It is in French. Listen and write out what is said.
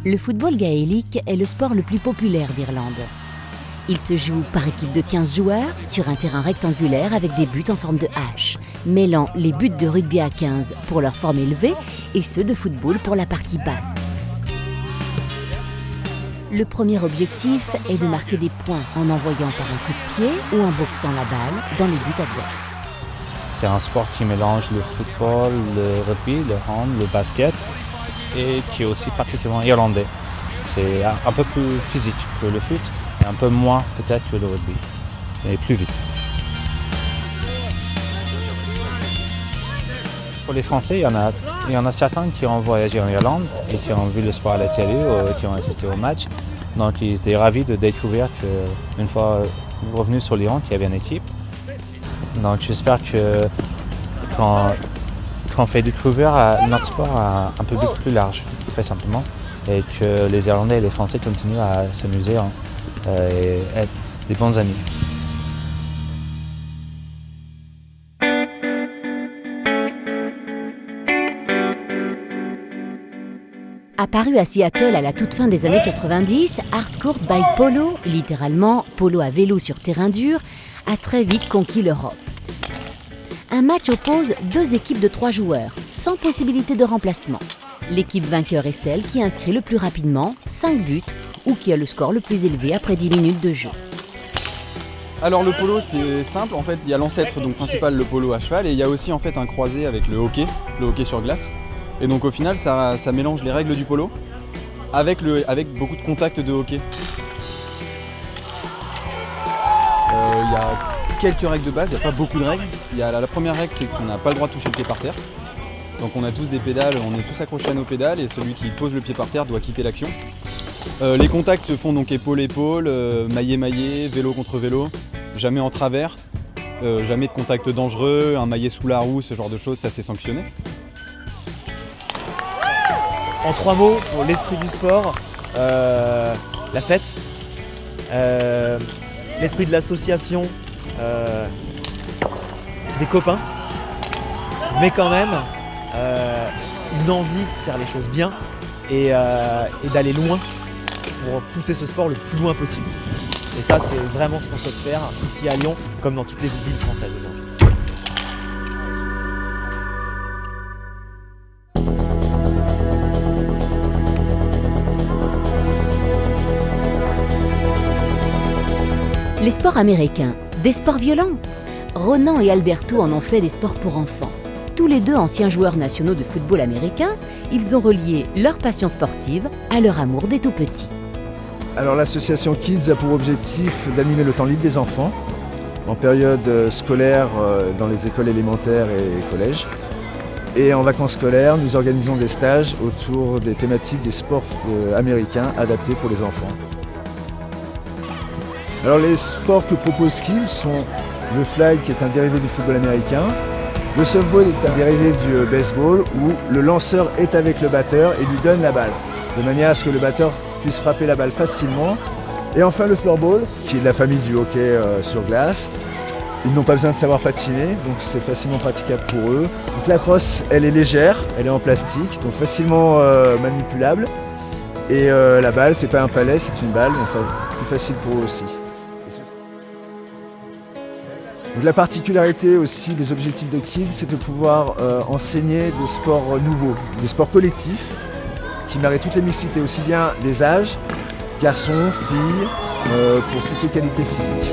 Le football gaélique est le sport le plus populaire d'Irlande. Il se joue par équipe de 15 joueurs sur un terrain rectangulaire avec des buts en forme de hache, mêlant les buts de rugby à 15 pour leur forme élevée et ceux de football pour la partie basse. Le premier objectif est de marquer des points en envoyant par un coup de pied ou en boxant la balle dans les buts adverses. C'est un sport qui mélange le football, le rugby, le hand, le basket et qui est aussi particulièrement irlandais. C'est un peu plus physique que le foot et un peu moins peut-être que le rugby, mais plus vite. Pour les Français, il y en a certains qui ont voyagé en Irlande et qui ont vu le sport à la télé ou qui ont assisté au match. Donc ils étaient ravis de découvrir qu'une fois revenus sur l'Iran, qu'il y avait une équipe. Donc j'espère que qu'on fait découvrir notre sport à un public plus large, très simplement, et que les Irlandais et les Français continuent à s'amuser et être des bons amis. Apparu à Seattle à la toute fin des années 90, Hardcourt Bike Polo, littéralement polo à vélo sur terrain dur, a très vite conquis l'Europe. Un match oppose deux équipes de 3 joueurs, sans possibilité de remplacement. L'équipe vainqueur est celle qui inscrit le plus rapidement 5 buts ou qui a le score le plus élevé après 10 minutes de jeu. Alors le polo c'est simple, en fait il y a l'ancêtre donc principal, le polo à cheval, et il y a aussi en fait un croisé avec le hockey sur glace. Et donc au final ça mélange les règles du polo avec beaucoup de contacts de hockey. Il y a quelques règles de base, il n'y a pas beaucoup de règles. La première règle, c'est qu'on n'a pas le droit de toucher le pied par terre. Donc on a tous des pédales, on est tous accrochés à nos pédales et celui qui pose le pied par terre doit quitter l'action. Les contacts se font donc épaule-épaule, maillet-maillet, vélo contre vélo, jamais en travers, jamais de contact dangereux, un maillet sous la roue, ce genre de choses, ça c'est sanctionné. En 3 mots, pour l'esprit du sport, la fête, l'esprit de l'association, des copains, mais quand même une envie de faire les choses bien et d'aller loin pour pousser ce sport le plus loin possible. Et ça, c'est vraiment ce qu'on souhaite faire ici à Lyon, comme dans toutes les villes françaises aujourd'hui. Les sports américains, des sports violents. Ronan et Alberto en ont fait des sports pour enfants. Tous les deux anciens joueurs nationaux de football américain, ils ont relié leur passion sportive à leur amour des tout-petits. Alors l'association Kids a pour objectif d'animer le temps libre des enfants en période scolaire dans les écoles élémentaires et collèges. Et en vacances scolaires, nous organisons des stages autour des thématiques des sports américains adaptés pour les enfants. Alors les sports que propose Kids sont le flag qui est un dérivé du football américain, le softball est un dérivé du baseball où le lanceur est avec le batteur et lui donne la balle, de manière à ce que le batteur puisse frapper la balle facilement. Et enfin le floorball, qui est de la famille du hockey sur glace. Ils n'ont pas besoin de savoir patiner, donc c'est facilement praticable pour eux. Donc la crosse, elle est légère, elle est en plastique, donc facilement manipulable. Et la balle, c'est pas un palais, c'est une balle, donc plus facile pour eux aussi. Donc la particularité aussi des objectifs de Kids, c'est de pouvoir enseigner des sports nouveaux, des sports collectifs qui marient toutes les mixités, aussi bien des âges, garçons, filles, pour toutes les qualités physiques.